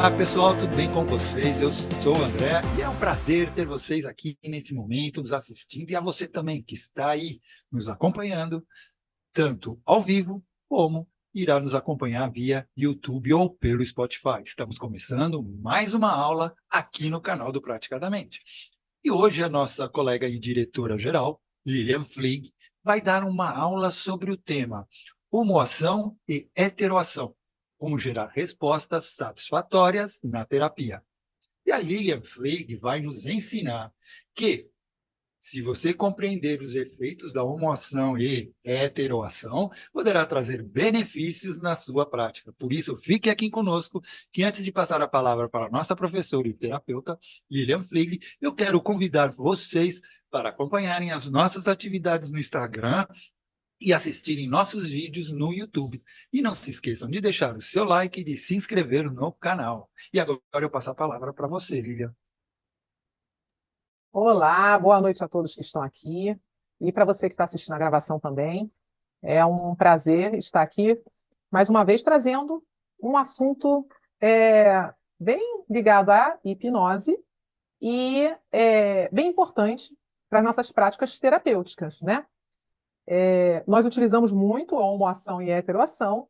Olá pessoal, tudo bem com vocês? Eu sou o André e é um prazer ter vocês aqui nesse momento nos assistindo e a você também que está aí nos acompanhando, tanto ao vivo como irá nos acompanhar via YouTube ou pelo Spotify. Estamos começando mais uma aula aqui no canal do Praticadamente. E hoje a nossa colega e diretora-geral, Lilian Flieg, vai dar uma aula sobre o tema homoação e heteroação, como gerar respostas satisfatórias na terapia. E a Lilian Flieg vai nos ensinar que, se você compreender os efeitos da homoação e heteroação, poderá trazer benefícios na sua prática. Por isso, fique aqui conosco, que antes de passar a palavra para a nossa professora e terapeuta, Lilian Flieg, eu quero convidar vocês para acompanharem as nossas atividades no Instagram e assistirem nossos vídeos no YouTube. E não se esqueçam de deixar o seu like e de se inscrever no canal. E agora eu passo a palavra para você, Lilian. Olá, boa noite a todos que estão aqui e para você que está assistindo a gravação também. É um prazer estar aqui mais uma vez trazendo um assunto bem ligado à hipnose e bem importante para as nossas práticas terapêuticas, né? Nós utilizamos muito a homoação e a heteroação,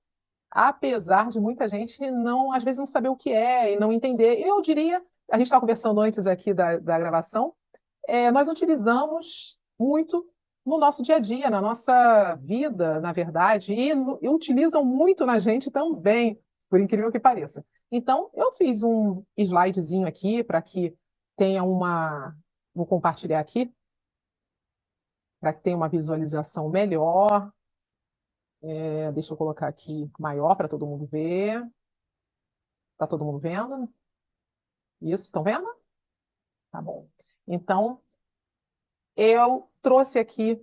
apesar de muita gente não, às vezes, não saber o que é e não entender. Eu diria, a gente estava conversando antes aqui da gravação, nós utilizamos muito no nosso dia a dia, na nossa vida, na verdade, e utilizam muito na gente também, por incrível que pareça. Então, eu fiz um slidezinho aqui para que tenha uma. Vou compartilhar aqui, para que tenha uma visualização melhor. Deixa eu colocar aqui maior para todo mundo ver. Está todo mundo vendo? Isso, estão vendo? Tá bom. Então, eu trouxe aqui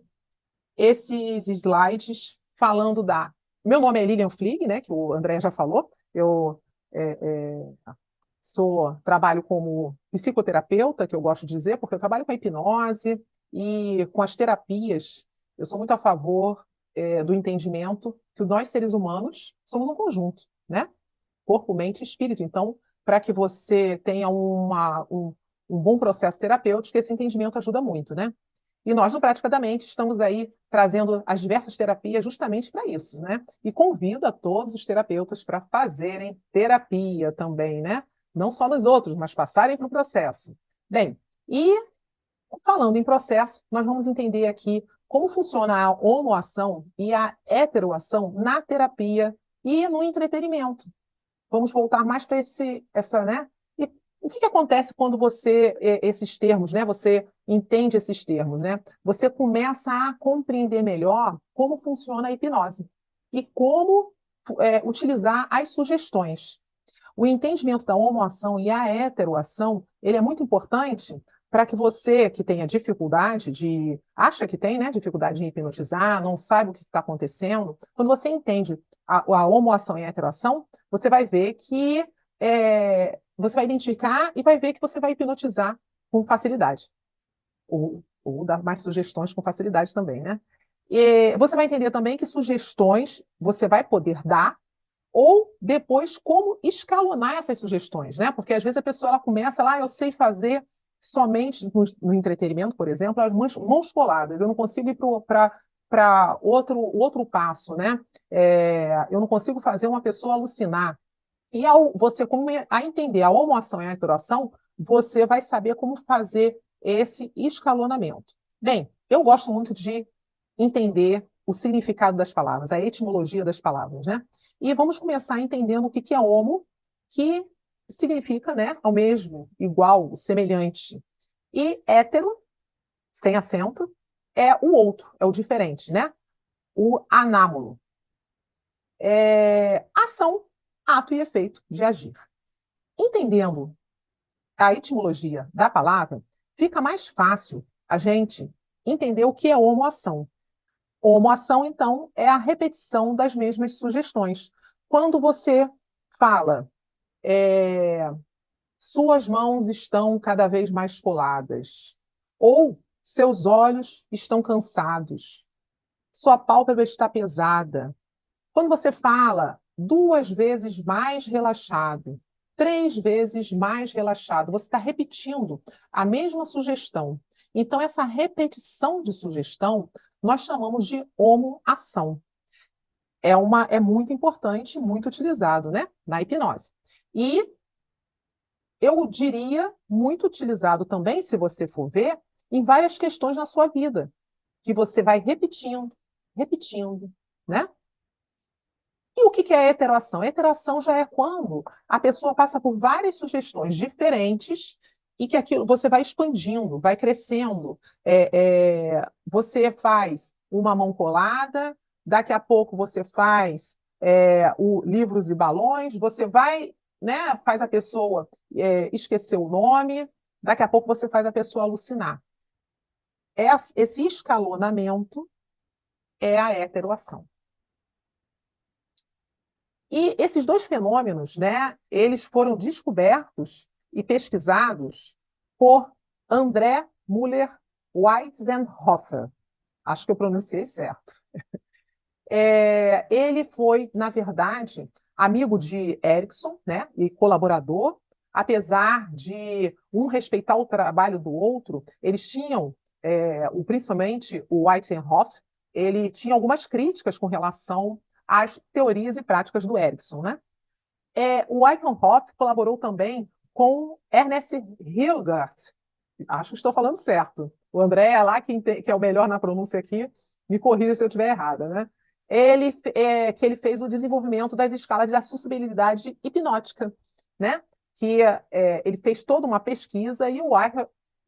esses slides falando da. Meu nome é Lilian Flieg, né, que o André já falou. Eu é, trabalho como psicoterapeuta, que eu gosto de dizer, porque eu trabalho com a hipnose e com as terapias. Eu sou muito a favor do entendimento que nós, seres humanos, somos um conjunto, né? Corpo, mente e espírito. Então, para que você tenha um bom processo terapêutico, esse entendimento ajuda muito, né? E nós, no Praticadamente, estamos aí trazendo as diversas terapias justamente para isso, né? E convido a todos os terapeutas para fazerem terapia também, né? Não só nos outros, mas passarem para o processo. Bem, e falando em processo, nós vamos entender aqui como funciona a homoação e a heteroação na terapia e no entretenimento. Vamos voltar mais para essa, né? E o que acontece quando esses termos, né? Você entende esses termos, né? Você começa a compreender melhor como funciona a hipnose e como utilizar as sugestões. O entendimento da homoação e a heteroação, ele é muito importante para que você que tenha dificuldade acha que tem, né, dificuldade em hipnotizar, não sabe o que está acontecendo, quando você entende a homoação e a heteroação, você vai ver que você vai identificar e vai ver que você vai hipnotizar com facilidade. Ou dar mais sugestões com facilidade também, né? E você vai entender também que sugestões você vai poder dar ou depois como escalonar essas sugestões, né? Porque às vezes a pessoa ela começa lá, eu sei fazer somente no entretenimento, por exemplo, as mãos coladas, eu não consigo ir para outro passo, né? Eu não consigo fazer uma pessoa alucinar. E ao você começar a entender a homoação e a heteroação, você vai saber como fazer esse escalonamento. Bem, eu gosto muito de entender o significado das palavras, a etimologia das palavras, né? E vamos começar entendendo o que é homo, que significa, né, ao mesmo, igual, semelhante. E hétero, sem acento, é o outro, é o diferente, né? O anâmalo. Ação, ato e efeito de agir. Entendendo a etimologia da palavra, fica mais fácil a gente entender o que é homoação. Homoação, então, é a repetição das mesmas sugestões. Quando você fala, é, suas mãos estão cada vez mais coladas, ou seus olhos estão cansados, sua pálpebra está pesada. Quando você fala duas vezes mais relaxado, 3 vezes mais relaxado. Você está repetindo a mesma sugestão. Então, essa repetição de sugestão nós chamamos de homoação. É muito importante, muito utilizado, né, na hipnose. E eu diria muito utilizado também, se você for ver, em várias questões na sua vida, que você vai repetindo, repetindo, né? E o que é heteroação? Heteroação já é quando a pessoa passa por várias sugestões diferentes e que aquilo você vai expandindo, vai crescendo. Você faz uma mão colada, daqui a pouco você faz o livros e balões, você vai, né, faz a pessoa esquecer o nome, daqui a pouco você faz a pessoa alucinar. Esse escalonamento é a heteroação. E esses dois fenômenos, né, eles foram descobertos e pesquisados por André Müller Weitzenhofer. Acho que eu pronunciei certo. Ele foi, na verdade, amigo de Erickson, né, e colaborador. Apesar de um respeitar o trabalho do outro, eles tinham, principalmente o Weitzenhofer, ele tinha algumas críticas com relação às teorias e práticas do Erickson, né? O Eichenhoff colaborou também com Ernest Hilgard. Acho que estou falando certo. O André é lá que é o melhor na pronúncia aqui, me corrija se eu estiver errada, né? Que ele fez o desenvolvimento das escalas de acessibilidade hipnótica, né? Ele fez toda uma pesquisa e o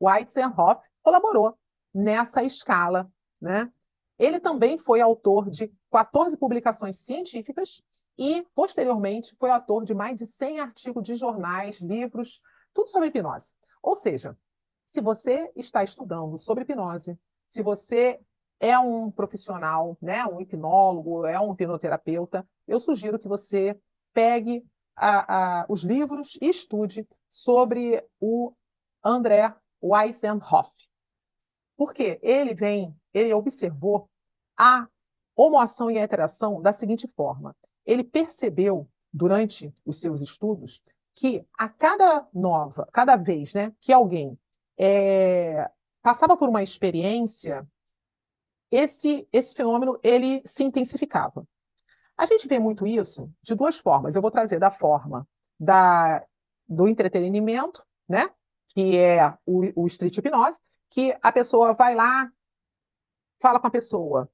Weitzenhoff colaborou nessa escala, né? Ele também foi autor de 14 publicações científicas e, posteriormente, foi autor de mais de 100 artigos de jornais, livros, tudo sobre hipnose. Ou seja, se você está estudando sobre hipnose, se você é um profissional, né, um hipnólogo, é um hipnoterapeuta, eu sugiro que você pegue os livros e estude sobre o André Weissenhoff. Porque ele observou a homoação e a interação da seguinte forma. Ele percebeu, durante os seus estudos, que cada vez, né, que alguém passava por uma experiência, esse fenômeno ele se intensificava. A gente vê muito isso de duas formas. Eu vou trazer da forma da, do entretenimento, né, que é o street hipnose, que a pessoa vai lá, fala com a pessoa.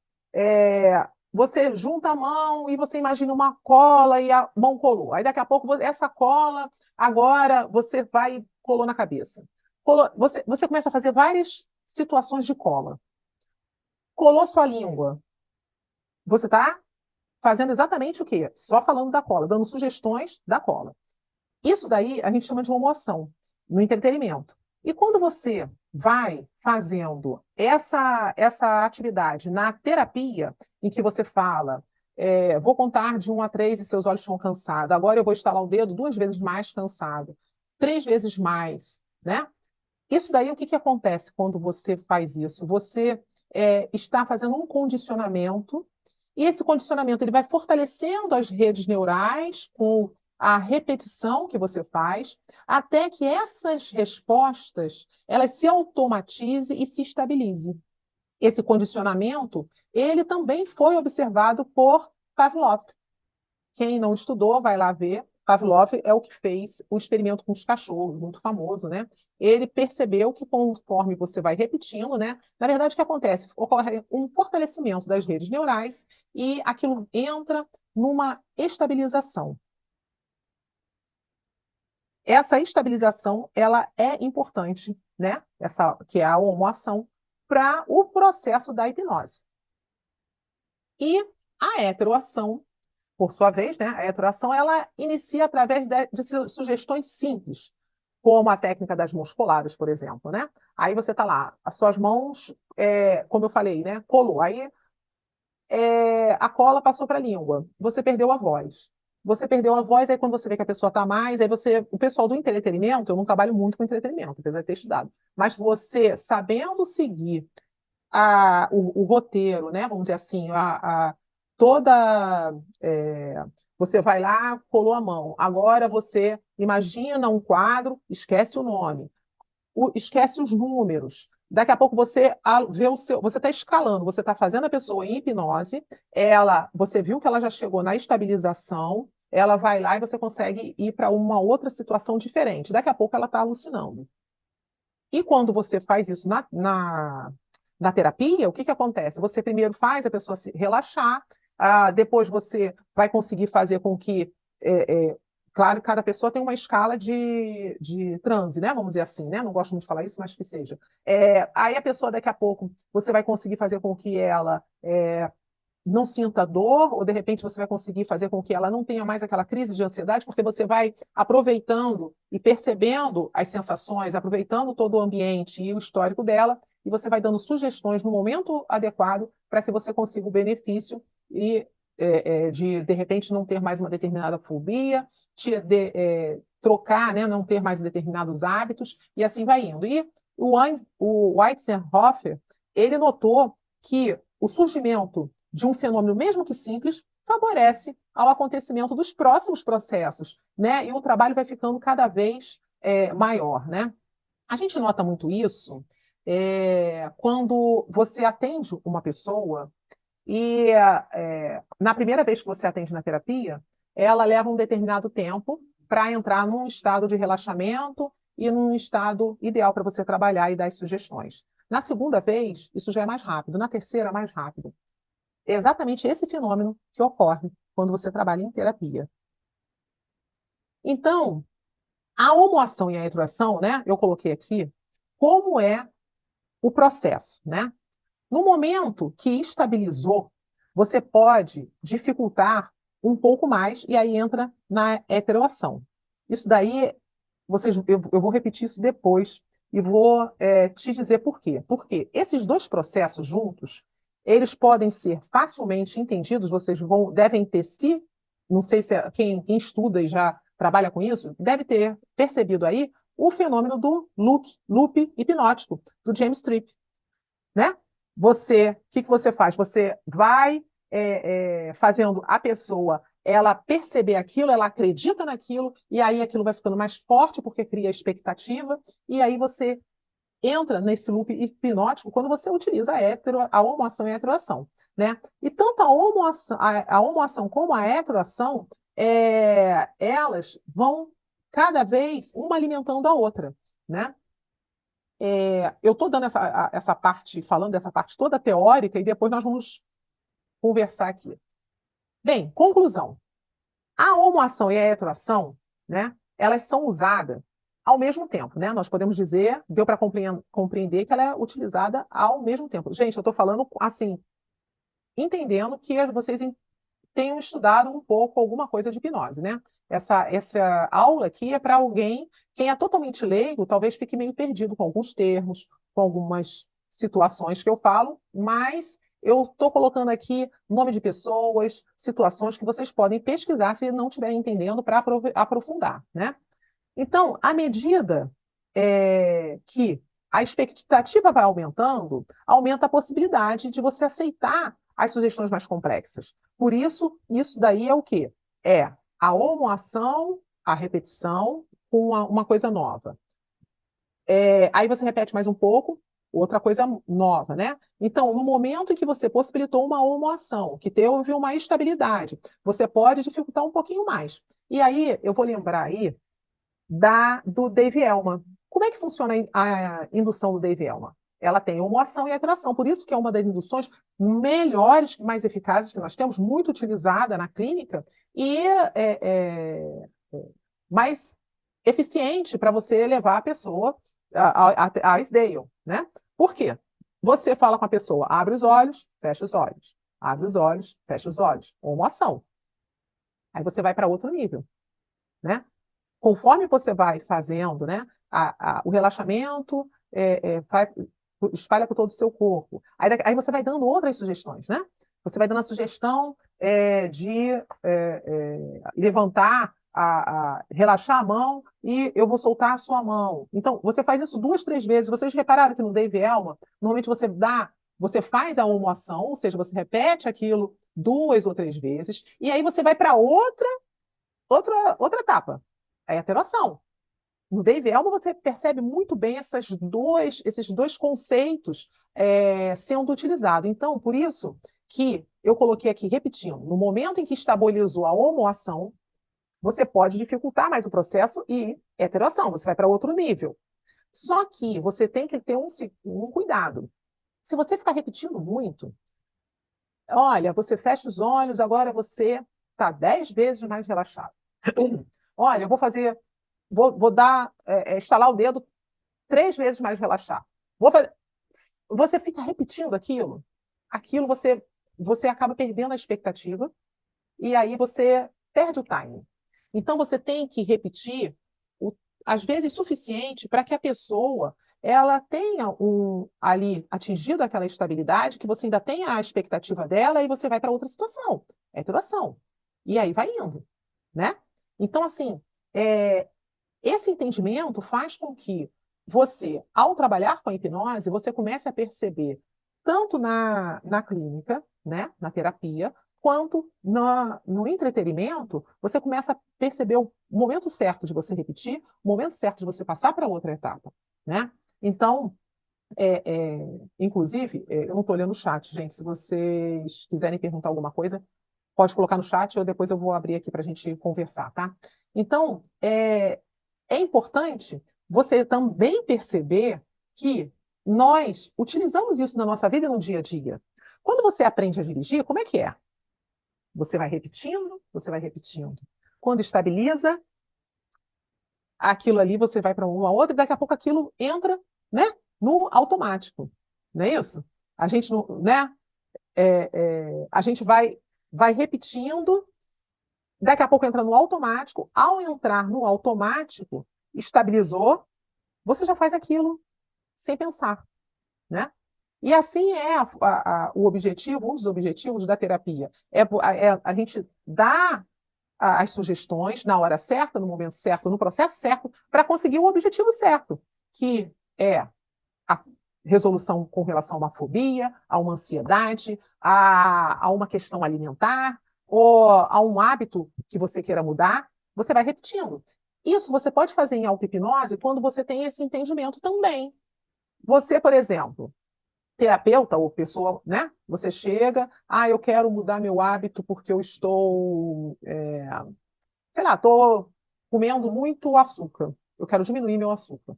Você junta a mão e você imagina uma cola e a mão colou. Aí daqui a pouco essa cola, agora você vai e colou na cabeça. Você começa a fazer várias situações de cola. Colou sua língua. Você está fazendo exatamente o quê? Só falando da cola, dando sugestões da cola. Isso daí a gente chama de homoação no entretenimento. E quando você vai fazendo essa atividade na terapia, em que você fala, vou contar de 1 a 3 e seus olhos estão cansados, agora eu vou estalar o dedo 2 vezes mais cansado, 3 vezes mais, né? Isso daí, o que que acontece quando você faz isso? Você está fazendo um condicionamento, e esse condicionamento ele vai fortalecendo as redes neurais com a repetição que você faz, até que essas respostas elas se automatizem e se estabilizem. Esse condicionamento, ele também foi observado por Pavlov. Quem não estudou, vai lá ver. Pavlov é o que fez o experimento com os cachorros, muito famoso, né? Ele percebeu que conforme você vai repetindo, né? Na verdade, o que acontece? Ocorre um fortalecimento das redes neurais e aquilo entra numa estabilização. Essa estabilização, ela é importante, né? Que é a homoação, para o processo da hipnose. E a heteroação, por sua vez, né, a heteroação ela inicia através de sugestões simples, como a técnica das mãos coladas, por exemplo, né? Aí você está lá, as suas mãos, como eu falei, né, colou. Aí a cola passou para a língua, você perdeu a voz. Você perdeu a voz, aí quando você vê que a pessoa está mais, aí o pessoal do entretenimento, eu não trabalho muito com entretenimento, apesar de ter estudado, mas você, sabendo seguir o roteiro, né? Vamos dizer assim, toda. Você vai lá, colou a mão. Agora você Imagina um quadro, esquece o nome, esquece os números. Daqui a pouco você vê o seu, você está escalando, você está fazendo a pessoa em hipnose, você viu que ela já chegou na estabilização, ela vai lá e você consegue ir para uma outra situação diferente. Daqui a pouco ela está alucinando. E quando você faz isso na terapia, o que acontece? Você primeiro faz a pessoa se relaxar, depois você vai conseguir fazer com que. Claro, cada pessoa tem uma escala de transe, né? Vamos dizer assim, né? Não gosto muito de falar isso, mas que seja. Aí a pessoa, daqui a pouco, você vai conseguir fazer com que ela não sinta dor, ou de repente você vai conseguir fazer com que ela não tenha mais aquela crise de ansiedade, porque você vai aproveitando e percebendo as sensações, aproveitando todo o ambiente e o histórico dela, e você vai dando sugestões no momento adequado para que você consiga o benefício e de repente não ter mais uma determinada fobia, trocar, né, não ter mais determinados hábitos, e assim vai indo. E o Weizenhofer, ele notou que o surgimento de um fenômeno, mesmo que simples, favorece ao acontecimento dos próximos processos, né? E o trabalho vai ficando cada vez maior, né? A gente nota muito isso quando você atende uma pessoa e na primeira vez que você atende na terapia, ela leva um determinado tempo para entrar num estado de relaxamento e num estado ideal para você trabalhar e dar as sugestões. Na segunda vez, isso já é mais rápido. Na terceira, mais rápido. É exatamente esse fenômeno que ocorre quando você trabalha em terapia. Então, a homoação e a heteroação, né? Eu coloquei aqui como é o processo, né? No momento que estabilizou, você pode dificultar um pouco mais e aí entra na heteroação. Isso daí, eu vou repetir isso depois e vou te dizer por quê. Porque esses dois processos juntos, eles podem ser facilmente entendidos, devem ter se, não sei se quem estuda e já trabalha com isso, deve ter percebido aí o fenômeno do loop hipnótico, do James Tripp, né? O que você faz? Você vai fazendo a pessoa ela perceber aquilo, ela acredita naquilo, e aí aquilo vai ficando mais forte porque cria expectativa, e aí você entra nesse loop hipnótico quando você utiliza a homoação e a heteroação, né? E tanto a homoação como a heteroação, elas vão cada vez uma alimentando a outra, né? Eu estou dando essa parte, falando dessa parte toda teórica, e depois nós vamos conversar aqui. Bem, conclusão. A homoação e a heteroação, né, elas são usadas ao mesmo tempo, né? Nós podemos dizer, deu para compreender que ela é utilizada ao mesmo tempo. Gente, eu estou falando assim, entendendo que vocês tenham estudado um pouco alguma coisa de hipnose, né? Essa aula aqui é para alguém, quem é totalmente leigo, talvez fique meio perdido com alguns termos, com algumas situações que eu falo, mas eu estou colocando aqui nome de pessoas, situações que vocês podem pesquisar se não estiverem entendendo para aprofundar, né? Então, à medida que a expectativa vai aumentando, aumenta a possibilidade de você aceitar as sugestões mais complexas. Por isso, isso daí é o quê? É a homoação, a repetição com uma coisa nova. Aí você repete mais um pouco, outra coisa nova, né? Então, no momento em que você possibilitou uma homoação, que teve uma estabilidade, você pode dificultar um pouquinho mais. E aí, eu vou lembrar aí do Dave Elman. Como é que funciona a indução do Dave Elman? Ela tem homoação e atração, por isso que é uma das induções melhores, mais eficazes que nós temos, muito utilizada na clínica e mais eficiente para você levar a pessoa a SDAIL, né? Por quê? Você fala com a pessoa, abre os olhos, fecha os olhos, abre os olhos, fecha os olhos, homoação. Aí você vai para outro nível, né? Conforme você vai fazendo, né, o relaxamento espalha por todo o seu corpo. Aí você vai dando outras sugestões, né? Você vai dando a sugestão de levantar, relaxar a mão e eu vou soltar a sua mão. Então, você faz isso duas, três vezes. Vocês repararam que no Dave Elman, normalmente você faz a homoação, ou seja, você repete aquilo duas ou três vezes, e aí você vai para outra etapa. é heteroação. No Dave Elman, você percebe muito bem esses dois conceitos sendo utilizados. Então, por isso que eu coloquei aqui, repetindo, no momento em que estabilizou a homoação, você pode dificultar mais o processo e heteroação, você vai para outro nível. Só que você tem que ter um cuidado. Se você ficar repetindo muito, olha, você fecha os olhos, agora você está 10 vezes mais relaxado. Olha, eu vou fazer, vou dar, estalar o dedo 3 vezes mais relaxado. Vou fazer... Você fica repetindo aquilo você acaba perdendo a expectativa e aí você perde o time. Então você tem que repetir às vezes suficiente para que a pessoa ela tenha ali atingido aquela estabilidade, que você ainda tenha a expectativa dela e você vai para outra situação, é iteração. E aí vai indo, né? Então, assim, esse entendimento faz com que você, ao trabalhar com a hipnose, você comece a perceber, tanto na clínica, né, na terapia, quanto no entretenimento, você começa a perceber o momento certo de você repetir, o momento certo de você passar para outra etapa, né? Então, inclusive, eu não estou olhando o chat, gente. Se vocês quiserem perguntar alguma coisa, pode colocar no chat ou depois eu vou abrir aqui para a gente conversar, tá? Então, é importante você também perceber que nós utilizamos isso na nossa vida e no dia a dia. Quando você aprende a dirigir, como é que é? Você vai repetindo, você vai repetindo. Quando estabiliza, aquilo ali você vai para uma outra, e daqui a pouco aquilo entra, né, no automático. Não é isso? A gente, né, a gente vai repetindo, daqui a pouco entra no automático. Ao entrar no automático, estabilizou, você já faz aquilo sem pensar, né? E assim é o objetivo, um dos objetivos da terapia. É a gente dar as sugestões na hora certa, no momento certo, no processo certo, para conseguir o objetivo certo, que é a resolução com relação a uma fobia, a uma ansiedade, a uma questão alimentar, ou a um hábito que você queira mudar, você vai repetindo. Isso você pode fazer em auto-hipnose quando você tem esse entendimento também. Você, por exemplo, terapeuta ou pessoa, né? Você chega, eu quero mudar meu hábito porque eu estou, sei lá, estou comendo muito açúcar. Eu quero diminuir meu açúcar.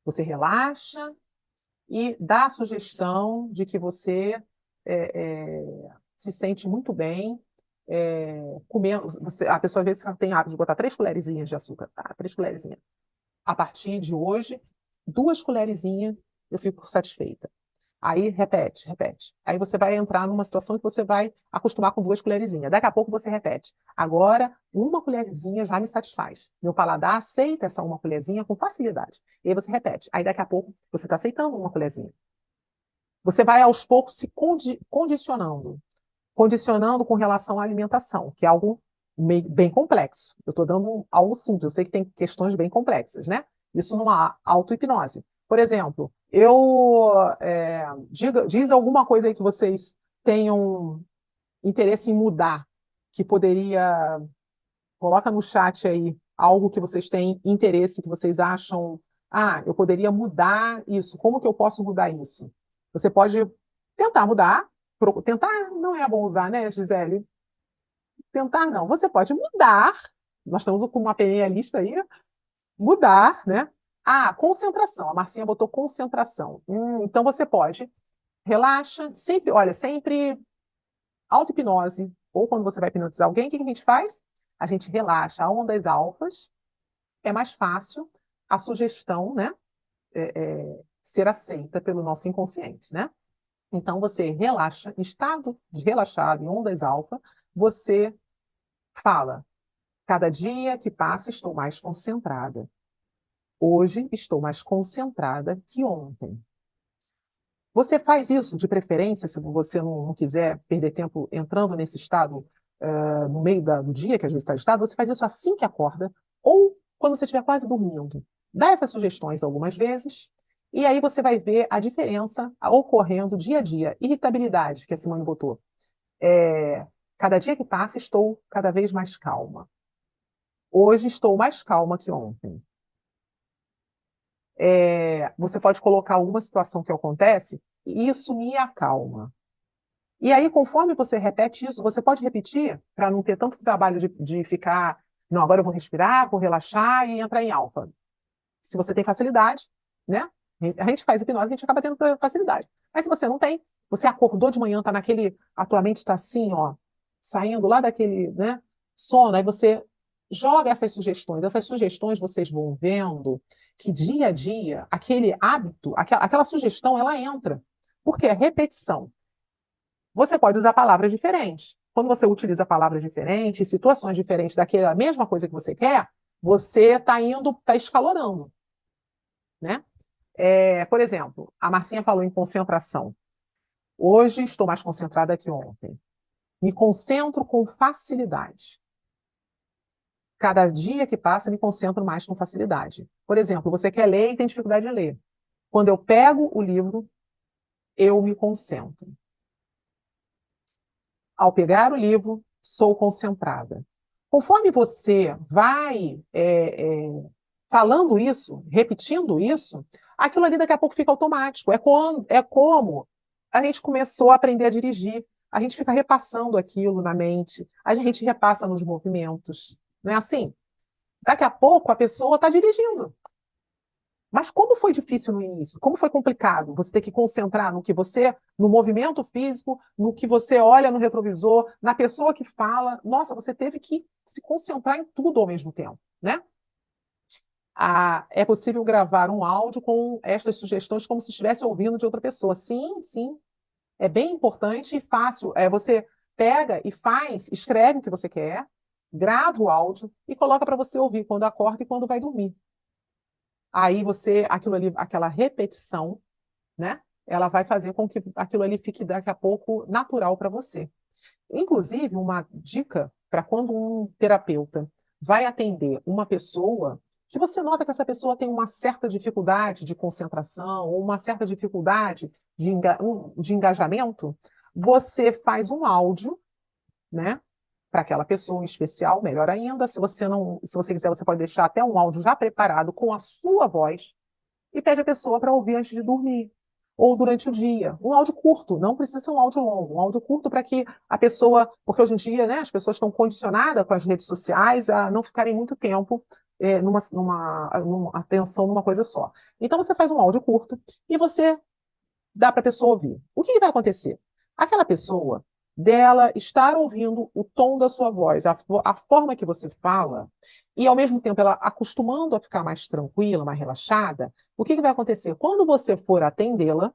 Você relaxa e dá a sugestão de que você se sente muito bem comendo. A pessoa às vezes tem hábito de botar 3 colherzinhas de açúcar, tá? 3 colherzinhas. A partir de hoje, 2 colherzinhas eu fico satisfeita. Aí repete, repete. Aí você vai entrar numa situação que você vai acostumar com 2 colherzinhas. Daqui a pouco você repete. Agora, 1 colherzinha já me satisfaz. Meu paladar aceita essa 1 colherzinha com facilidade. E aí você repete. Aí daqui a pouco você está aceitando 1 colherzinha. Você vai aos poucos se condicionando. Condicionando com relação à alimentação, que é algo bem complexo. Eu estou dando algo simples, eu sei que tem questões bem complexas, né? Isso numa auto-hipnose. Por exemplo, diz alguma coisa aí que vocês tenham interesse em mudar, que poderia, coloca no chat aí algo que vocês têm interesse, que vocês acham, eu poderia mudar isso, como que eu posso mudar isso? Você pode tentar mudar, tentar não é bom usar, né, Gisele? Tentar não, você pode mudar, nós estamos com uma PNLista aí, mudar, né? Concentração, a Marcinha botou concentração. Então você pode, relaxa, sempre, olha, sempre auto-hipnose, ou quando você vai hipnotizar alguém, o que a gente faz? A gente relaxa a ondas alfas, é mais fácil a sugestão, né, ser aceita pelo nosso inconsciente, né? Então você relaxa, em estado de relaxado, em ondas alfa, você fala, cada dia que passa estou mais concentrada. Hoje estou mais concentrada que ontem. Você faz isso de preferência, se você não quiser perder tempo entrando nesse estado no meio do dia, que às vezes está agitado, você faz isso assim que acorda, ou quando você estiver quase dormindo. Dá essas sugestões algumas vezes, e aí você vai ver a diferença ocorrendo dia a dia. Irritabilidade, que a Simone botou. Cada dia que passa, estou cada vez mais calma. Hoje estou mais calma que ontem. Você pode colocar alguma situação que acontece e isso me acalma. E aí, conforme você repete isso, você pode repetir para não ter tanto trabalho de ficar, não, agora eu vou respirar, vou relaxar e entrar em alfa. Se você tem facilidade, né? A gente faz hipnose, a gente acaba tendo facilidade. Mas se você não tem, você acordou de manhã, tá naquele, a tua mente está assim, ó, saindo lá daquele, né, sono, aí você joga essas sugestões. Essas sugestões vocês vão vendo que dia a dia, aquele hábito, aquela sugestão, ela entra. Porque é repetição. Você pode usar palavras diferentes. Quando você utiliza palavras diferentes, situações diferentes daquela mesma coisa que você quer, você está indo, está escalonando, né? Por exemplo, a Marcinha falou em concentração. Hoje estou mais concentrada que ontem. Me concentro com facilidade. Cada dia que passa, me concentro mais com facilidade. Por exemplo, você quer ler e tem dificuldade de ler. Quando eu pego o livro, eu me concentro. Ao pegar o livro, sou concentrada. Conforme você vai falando isso, repetindo isso, aquilo ali daqui a pouco fica automático. É como a gente começou a aprender a dirigir. A gente fica repassando aquilo na mente, a gente repassa nos movimentos. Não é assim? Daqui a pouco a pessoa está dirigindo. Mas como foi difícil no início? Como foi complicado? Você ter que concentrar no movimento físico, no que você olha no retrovisor, na pessoa que fala. Nossa, você teve que se concentrar em tudo ao mesmo tempo, né? É possível gravar um áudio com estas sugestões como se estivesse ouvindo de outra pessoa. Sim, sim, é bem importante e fácil. Você pega e escreve o que você quer, grava o áudio e coloca para você ouvir quando acorda e quando vai dormir. Aí aquilo ali, aquela repetição, né? Ela vai fazer com que aquilo ali fique daqui a pouco natural para você. Inclusive, uma dica para quando um terapeuta vai atender uma pessoa que você nota que essa pessoa tem uma certa dificuldade de concentração ou uma certa dificuldade de engajamento, você faz um áudio, né, para aquela pessoa em especial, melhor ainda, se você não, se você quiser, você pode deixar até um áudio já preparado com a sua voz e pede a pessoa para ouvir antes de dormir ou durante o dia. Um áudio curto, não precisa ser um áudio longo, um áudio curto para que a pessoa, porque hoje em dia, né, as pessoas estão condicionadas com as redes sociais a não ficarem muito tempo numa atenção numa coisa só. Então você faz um áudio curto e você dá para a pessoa ouvir. O que vai acontecer? Aquela pessoa, dela estar ouvindo o tom da sua voz, a forma que você fala, e ao mesmo tempo ela acostumando a ficar mais tranquila, mais relaxada, o que vai acontecer? Quando você for atendê-la,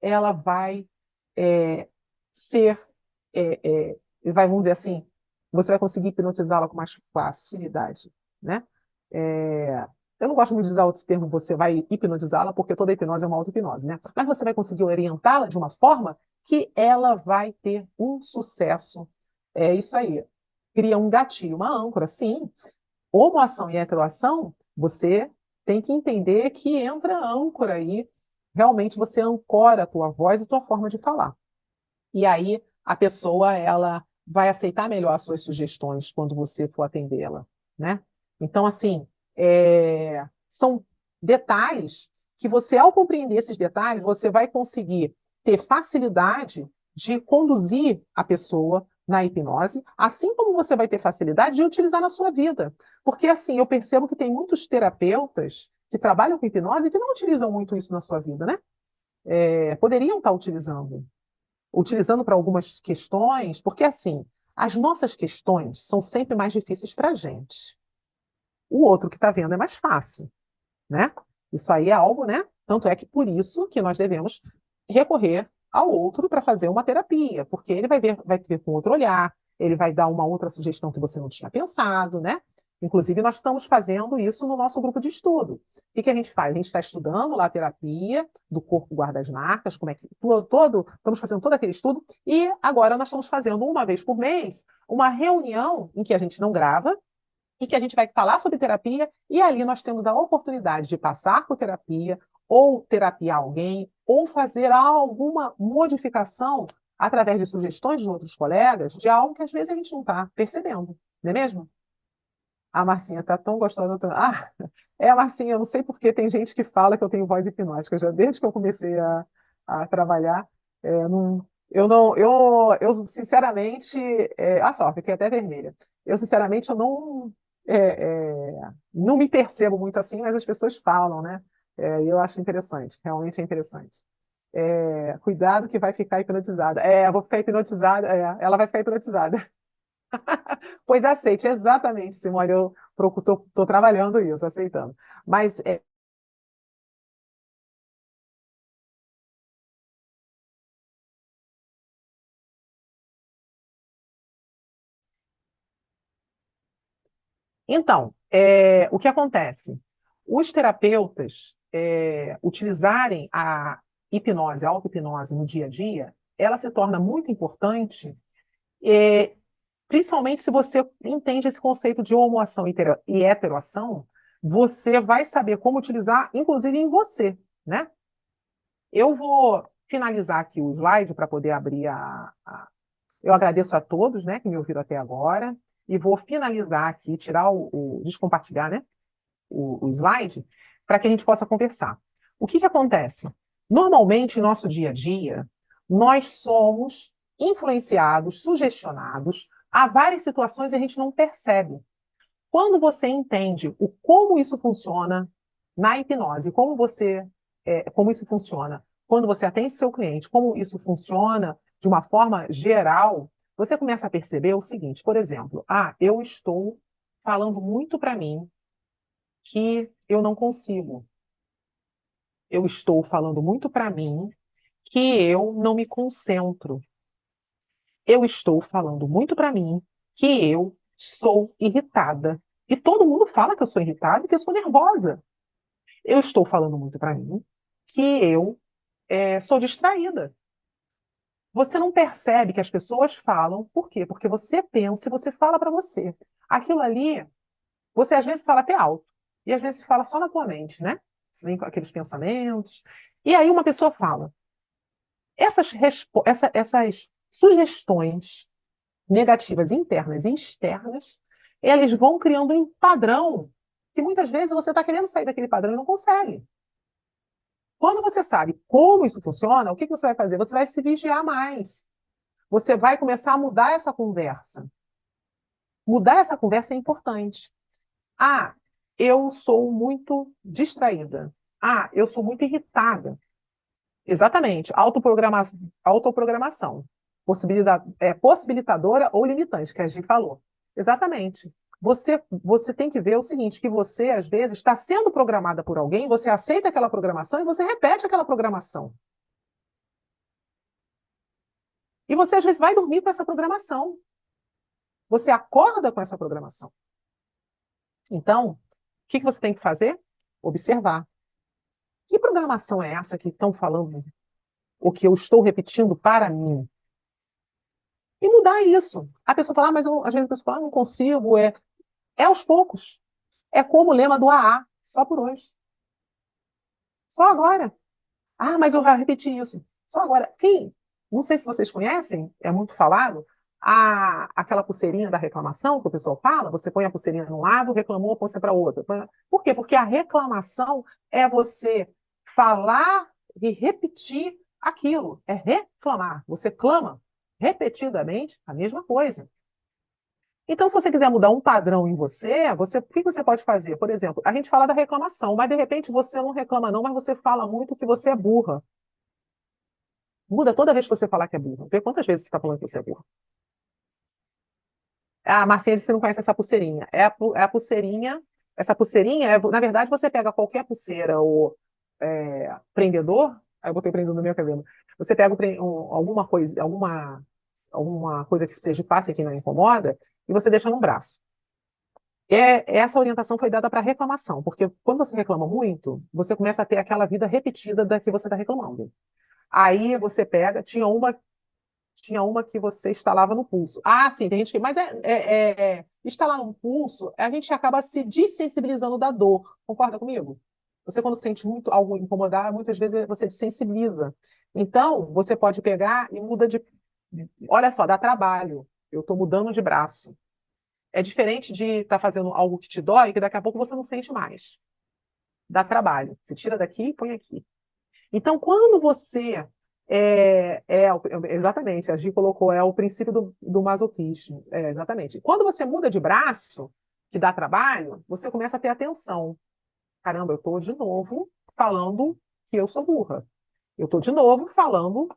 ela vai é, ser, vamos dizer assim, você vai conseguir hipnotizá-la com mais facilidade, né? É, eu não gosto muito de usar outro termo, você vai hipnotizá-la, porque toda hipnose é uma auto-hipnose, né? Mas você vai conseguir orientá-la de uma forma que ela vai ter um sucesso. É isso aí. Cria um gatilho, uma âncora. Sim, homoação e heteroação, você tem que entender que entra âncora aí. Realmente você ancora a tua voz e tua forma de falar. E aí a pessoa ela vai aceitar melhor as suas sugestões quando você for atendê-la, né? Então, assim, são detalhes que você, ao compreender esses detalhes, você vai conseguir ter facilidade de conduzir a pessoa na hipnose, assim como você vai ter facilidade de utilizar na sua vida. Porque, assim, eu percebo que tem muitos terapeutas que trabalham com hipnose que não utilizam muito isso na sua vida, né? Poderiam estar utilizando para algumas questões, porque assim, as nossas questões são sempre mais difíceis para a gente. O outro que está vendo é mais fácil, né? Isso aí é algo, né? Tanto é que por isso que nós devemos recorrer ao outro para fazer uma terapia, porque ele vai ver com outro olhar, ele vai dar uma outra sugestão que você não tinha pensado, né? Inclusive, nós estamos fazendo isso no nosso grupo de estudo. O que que a gente faz? A gente está estudando lá a terapia do corpo guarda as marcas, como é que estamos fazendo todo aquele estudo, e agora nós estamos fazendo uma vez por mês uma reunião em que a gente não grava, e que a gente vai falar sobre terapia, e ali nós temos a oportunidade de passar por terapia, ou terapiar alguém, ou fazer alguma modificação através de sugestões de outros colegas, de algo que às vezes a gente não está percebendo, não é mesmo? A Marcinha tá tão gostosa. É a Marcinha, eu não sei por que tem gente que fala que eu tenho voz hipnótica. Já desde que eu comecei a trabalhar, não, eu sinceramente, só, fiquei até vermelha. Eu sinceramente, eu não me percebo muito assim, mas as pessoas falam, né? E eu acho interessante, realmente é interessante. Cuidado que vai ficar hipnotizada. Eu vou ficar hipnotizada, ela vai ficar hipnotizada. Pois aceite, exatamente, Simone, eu estou trabalhando isso, aceitando. Mas, então, o que acontece? Os terapeutas utilizarem a hipnose, a auto-hipnose no dia a dia, ela se torna muito importante, é, principalmente se você entende esse conceito de homoação e heteroação, você vai saber como utilizar, inclusive em você, né? Eu vou finalizar aqui o slide para poder abrir Eu agradeço a todos, né, que me ouviram até agora e vou finalizar aqui, tirar descompartilhar, né, o slide, para que a gente possa conversar. O que que acontece? Normalmente, em nosso dia a dia, nós somos influenciados, sugestionados a várias situações e a gente não percebe. Quando você entende como isso funciona na hipnose, como isso funciona quando você atende seu cliente, como isso funciona de uma forma geral, você começa a perceber o seguinte, por exemplo, eu estou falando muito para mim que eu não consigo. Eu estou falando muito para mim que eu não me concentro. Eu estou falando muito para mim que eu sou irritada. E todo mundo fala que eu sou irritada e que eu sou nervosa. Eu estou falando muito para mim que eu sou distraída. Você não percebe que as pessoas falam, por quê? Porque você pensa e você fala para você. Aquilo ali, você às vezes fala até alto, e às vezes fala só na tua mente, né? Você vem com aqueles pensamentos. E aí uma pessoa fala. Essas sugestões negativas internas e externas, eles vão criando um padrão que muitas vezes você está querendo sair daquele padrão e não consegue. Quando você sabe como isso funciona, o que que você vai fazer? Você vai se vigiar mais. Você vai começar a mudar essa conversa. Mudar essa conversa é importante. Ah, eu sou muito distraída. Eu sou muito irritada. Exatamente. Autoprogramação. Possibilitadora ou limitante, que a gente falou. Exatamente. Você tem que ver o seguinte, que você, às vezes, está sendo programada por alguém, você aceita aquela programação e você repete aquela programação. E você, às vezes, vai dormir com essa programação. Você acorda com essa programação. Então, o que que você tem que fazer? Observar. Que programação é essa que estão falando, o que eu estou repetindo para mim? E mudar isso. A pessoa fala, mas às vezes a pessoa fala, não consigo, é aos poucos. É como o lema do AA, só por hoje. Só agora. Mas eu já repeti isso. Só agora. Não sei se vocês conhecem, é muito falado, aquela pulseirinha da reclamação que o pessoal fala, você põe a pulseirinha num lado, reclamou, põe você para outro. Por quê? Porque a reclamação é você falar e repetir aquilo. É reclamar. Você clama repetidamente a mesma coisa. Então, se você quiser mudar um padrão em o que você pode fazer? Por exemplo, a gente fala da reclamação, mas de repente você não reclama não, mas você fala muito que você é burra. Muda toda vez que você falar que é burra. Vê quantas vezes você está falando que você é burra. Marcinha disse que não conhece essa pulseirinha. É a pulseirinha. Essa pulseirinha, na verdade, você pega qualquer pulseira ou prendedor. Aí eu botei prendedor no meu cabelo. Você pega alguma coisa que seja fácil que não incomoda e você deixa no braço. Essa orientação foi dada para reclamação, porque quando você reclama muito, você começa a ter aquela vida repetida da que você está reclamando. Aí você pega, tinha uma que você instalava no pulso. Sim, tem gente que. Mas instalar no pulso, a gente acaba se desensibilizando da dor. Concorda comigo? Você, quando sente muito algo incomodar, muitas vezes você desensibiliza. Então, você pode pegar e muda de. Olha só, dá trabalho. Eu estou mudando de braço. É diferente de estar fazendo algo que te dói, que daqui a pouco você não sente mais. Dá trabalho. Você tira daqui e põe aqui. Então, quando você exatamente, a Gi colocou, é o princípio do masoquismo. É, exatamente. Quando você muda de braço, que dá trabalho, você começa a ter atenção. Caramba, eu estou de novo falando que eu sou burra. Eu estou de novo falando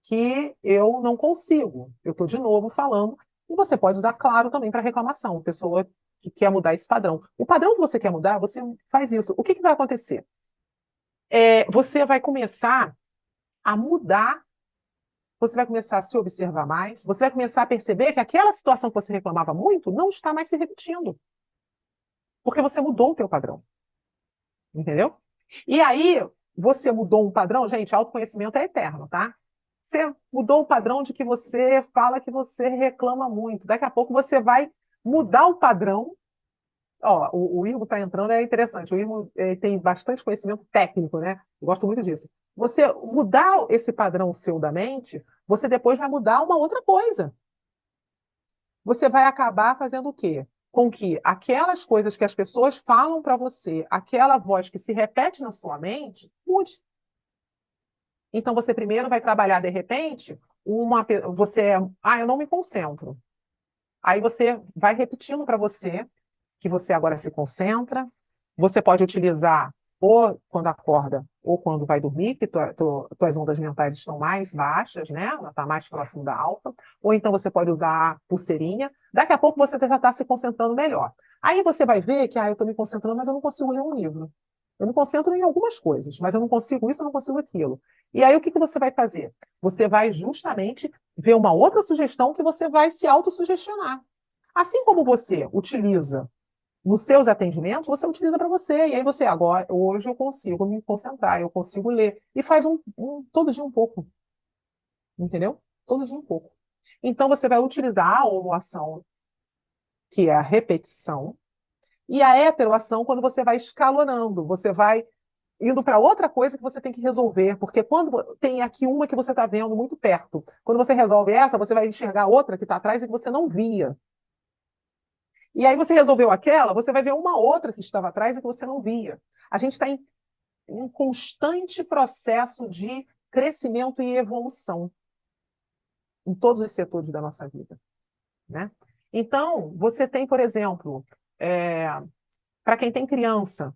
que eu não consigo. Eu estou de novo falando. E você pode usar, claro, também para reclamação. Pessoa que quer mudar esse padrão. O padrão que você quer mudar, você faz isso. O que que vai acontecer? Você vai começar a mudar, você vai começar a se observar mais, você vai começar a perceber que aquela situação que você reclamava muito não está mais se repetindo, porque você mudou o teu padrão, entendeu? E aí, você mudou um padrão, gente, autoconhecimento é eterno, tá? Você mudou o padrão de que você fala que você reclama muito. Daqui a pouco você vai mudar o padrão. Ó, o Irmo está entrando, é interessante. O Irmo tem bastante conhecimento técnico, né? Eu gosto muito disso. Você mudar esse padrão seu da mente, você depois vai mudar uma outra coisa. Você vai acabar fazendo o quê? Com que aquelas coisas que as pessoas falam para você, aquela voz que se repete na sua mente, mude. Então você primeiro vai trabalhar, de repente, eu não me concentro. Aí você vai repetindo para você que você agora se concentra. Você pode utilizar ou quando acorda ou quando vai dormir, que tuas ondas mentais estão mais baixas, né? Ela está mais próximo da alta. Ou então você pode usar a pulseirinha. Daqui a pouco você já está se concentrando melhor. Aí você vai ver que eu estou me concentrando, mas eu não consigo ler um livro. Eu me concentro em algumas coisas, mas eu não consigo isso, eu não consigo aquilo. E aí o que que você vai fazer? Você vai justamente ver uma outra sugestão que você vai se autossugestionar. Assim como você utiliza nos seus atendimentos, você utiliza para você. E aí você, agora, hoje eu consigo me concentrar, eu consigo ler. E faz todo dia um pouco, entendeu? Todo dia um pouco. Então você vai utilizar a homoação, que é a repetição, e a heteroação quando você vai escalonando, você vai indo para outra coisa que você tem que resolver, porque quando tem aqui uma que você está vendo muito perto, quando você resolve essa, você vai enxergar outra que está atrás e que você não via. E aí você resolveu aquela, você vai ver uma outra que estava atrás e que você não via. A gente está em um constante processo de crescimento e evolução em todos os setores da nossa vida, né? Então, você tem, por exemplo, é, para quem tem criança,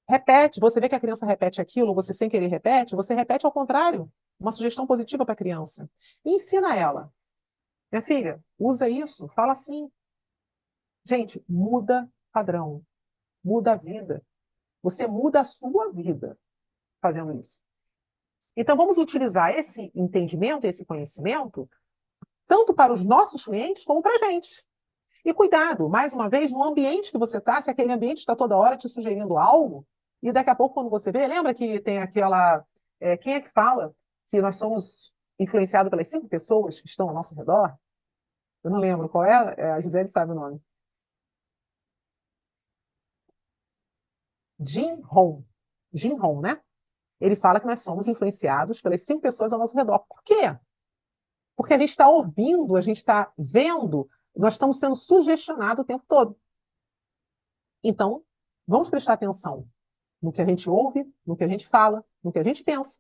repete, você vê que a criança repete aquilo, você sem querer repete, você repete ao contrário, uma sugestão positiva para a criança. E ensina ela. Minha filha, usa isso, fala assim. Gente, muda padrão, muda a vida. Você muda a sua vida fazendo isso. Então, vamos utilizar esse entendimento, esse conhecimento, tanto para os nossos clientes como para a gente. E cuidado, mais uma vez, no ambiente que você está, se aquele ambiente está toda hora te sugerindo algo, e daqui a pouco, quando você vê, lembra que tem aquela. Quem é que fala que nós somos influenciados pelas 5 pessoas que estão ao nosso redor? Eu não lembro qual é, a Gisele sabe o nome. Jim Rohn. Jim Rohn, né? Ele fala que nós somos influenciados pelas 5 pessoas ao nosso redor. Por quê? Porque a gente está ouvindo, a gente está vendo, nós estamos sendo sugestionados o tempo todo. Então, vamos prestar atenção no que a gente ouve, no que a gente fala, no que a gente pensa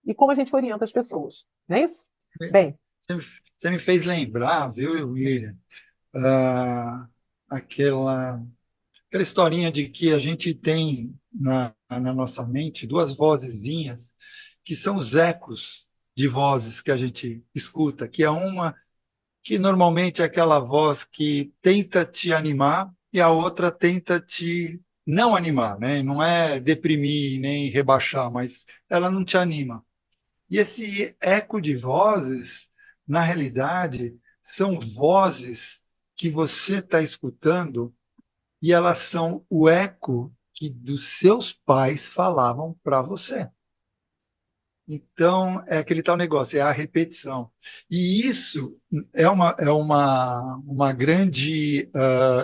e como a gente orienta as pessoas. Não é isso? Bem, Você me fez lembrar, viu, William, ah, aquela, aquela historinha de que a gente tem na nossa mente duas vozezinhas que são os ecos de vozes que a gente escuta, que é uma que normalmente é aquela voz que tenta te animar e a outra tenta te não animar, né? Não é deprimir nem rebaixar, mas ela não te anima. E esse eco de vozes, na realidade, são vozes que você está escutando e elas são o eco que dos seus pais falavam para você. Então, é aquele tal negócio, é a repetição. E isso uma grande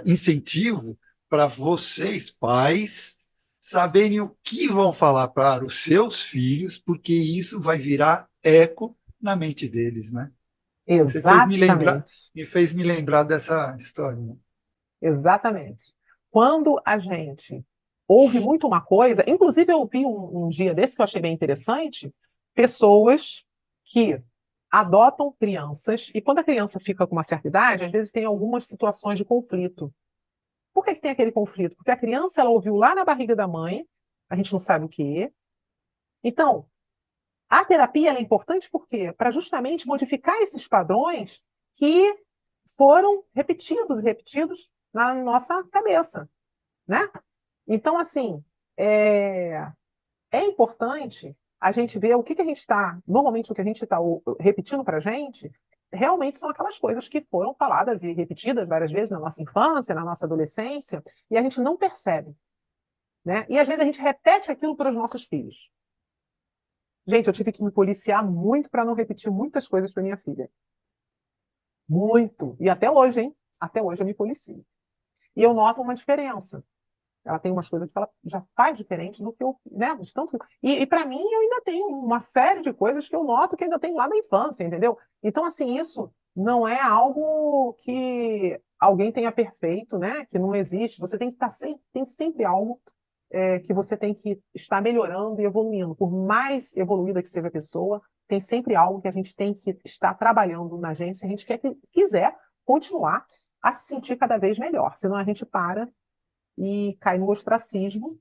incentivo para vocês, pais, saberem o que vão falar para os seus filhos, porque isso vai virar eco na mente deles, né? Você fez Exatamente. me fez me lembrar dessa história, né? Exatamente. Quando a gente ouve muito uma coisa, inclusive eu ouvi um dia desse que eu achei bem interessante, pessoas que adotam crianças, e quando a criança fica com uma certa idade, às vezes tem algumas situações de conflito. Por que que tem aquele conflito? Porque a criança ela ouviu lá na barriga da mãe, a gente não sabe o que. Então, a terapia ela é importante por quê? Para justamente modificar esses padrões que foram repetidos e repetidos na nossa cabeça, né? Então, assim, é, é importante a gente ver o que que a gente está, normalmente o que a gente está repetindo para a gente, realmente são aquelas coisas que foram faladas e repetidas várias vezes na nossa infância, na nossa adolescência, e a gente não percebe, né? E às vezes a gente repete aquilo para os nossos filhos. Gente, eu tive que me policiar muito para não repetir muitas coisas para minha filha. Muito. E até hoje, hein? Até hoje eu me policio. E eu noto uma diferença. Ela tem umas coisas que ela já faz diferente do que eu, né? De tanto... E para mim, eu ainda tenho uma série de coisas que eu noto que ainda tem lá da infância, entendeu? Então, assim, isso não é algo que alguém tenha perfeito, né? Que não existe. Você tem que estar sempre, tem sempre algo que você tem que estar melhorando e evoluindo. Por mais evoluída que seja a pessoa, tem sempre algo que a gente tem que estar trabalhando na gente se a gente quiser continuar a se sentir cada vez melhor. Senão a gente para e cai no ostracismo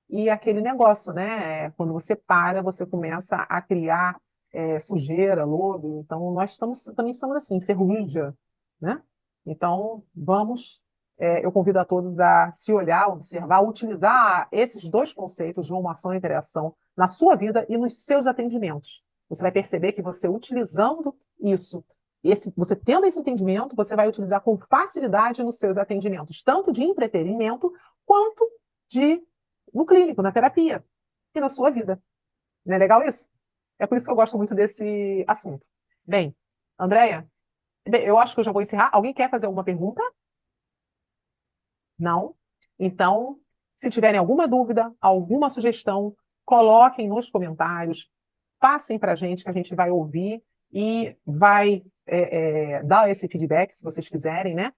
e aquele negócio, né? Quando você para, você começa a criar sujeira, lodo. Então, nós também estamos assim, ferrugem, né? Então, vamos. Eu convido a todos a se olhar, observar, utilizar esses dois conceitos de uma ação e interação na sua vida e nos seus atendimentos. Você vai perceber que você utilizando isso, você tendo esse entendimento, você vai utilizar com facilidade nos seus atendimentos, tanto de entretenimento quanto de no clínico, na terapia e na sua vida. Não é legal isso? É por isso que eu gosto muito desse assunto. Bem, Andréia, eu acho que eu já vou encerrar. Alguém quer fazer alguma pergunta? Não? Então, se tiverem alguma dúvida, alguma sugestão, coloquem nos comentários, passem para a gente, que a gente vai ouvir e vai dar esse feedback, se vocês quiserem, né?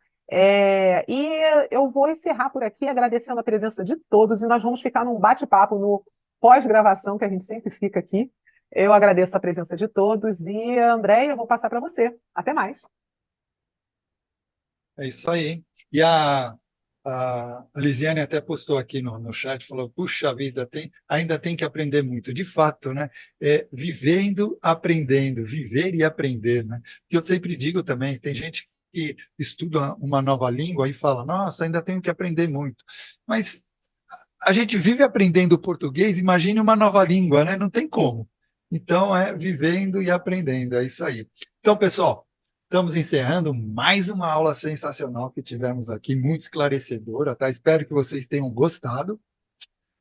E eu vou encerrar por aqui agradecendo a presença de todos e nós vamos ficar num bate-papo no pós-gravação, que a gente sempre fica aqui. Eu agradeço a presença de todos e, Andréia, eu vou passar para você. Até mais. É isso aí, hein? E a Lisiane até postou aqui no chat, falou, puxa vida, ainda tem que aprender muito. De fato, né? É, vivendo, aprendendo, viver e aprender, né? Que eu sempre digo também, tem gente que estuda uma nova língua e fala, nossa, ainda tenho que aprender muito. Mas a gente vive aprendendo português, imagine uma nova língua, né? Não tem como. Então, é vivendo e aprendendo, é isso aí. Então, pessoal, estamos encerrando mais uma aula sensacional que tivemos aqui, muito esclarecedora, tá? Espero que vocês tenham gostado.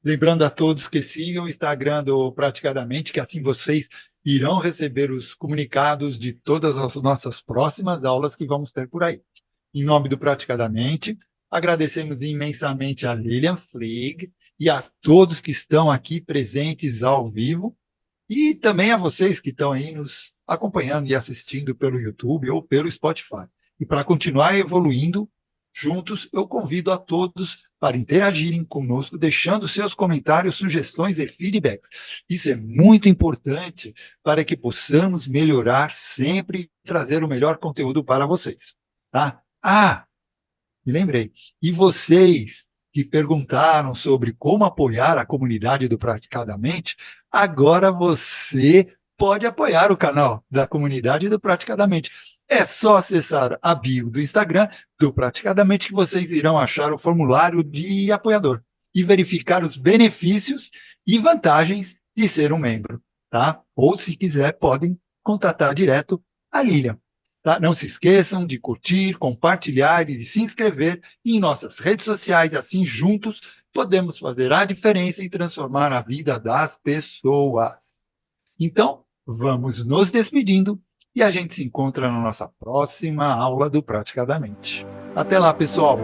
Lembrando a todos que sigam o Instagram do Praticadamente, que assim vocês irão receber os comunicados de todas as nossas próximas aulas que vamos ter por aí. Em nome do Praticadamente, agradecemos imensamente a Lilian Flieg e a todos que estão aqui presentes ao vivo e também a vocês que estão aí nos acompanhando e assistindo pelo YouTube ou pelo Spotify. E para continuar evoluindo juntos, eu convido a todos para interagirem conosco, deixando seus comentários, sugestões e feedbacks. Isso é muito importante para que possamos melhorar sempre e trazer o melhor conteúdo para vocês. Tá? Me lembrei. E vocês que perguntaram sobre como apoiar a comunidade do Praticadamente, agora você pode apoiar o canal da comunidade do Praticadamente. É só acessar a bio do Instagram do Praticadamente que vocês irão achar o formulário de apoiador e verificar os benefícios e vantagens de ser um membro, tá? Ou se quiser, podem contatar direto a Lilian. Tá? Não se esqueçam de curtir, compartilhar e de se inscrever em nossas redes sociais. Assim, juntos, podemos fazer a diferença e transformar a vida das pessoas. Então, vamos nos despedindo e a gente se encontra na nossa próxima aula do Praticadamente. Até lá, pessoal!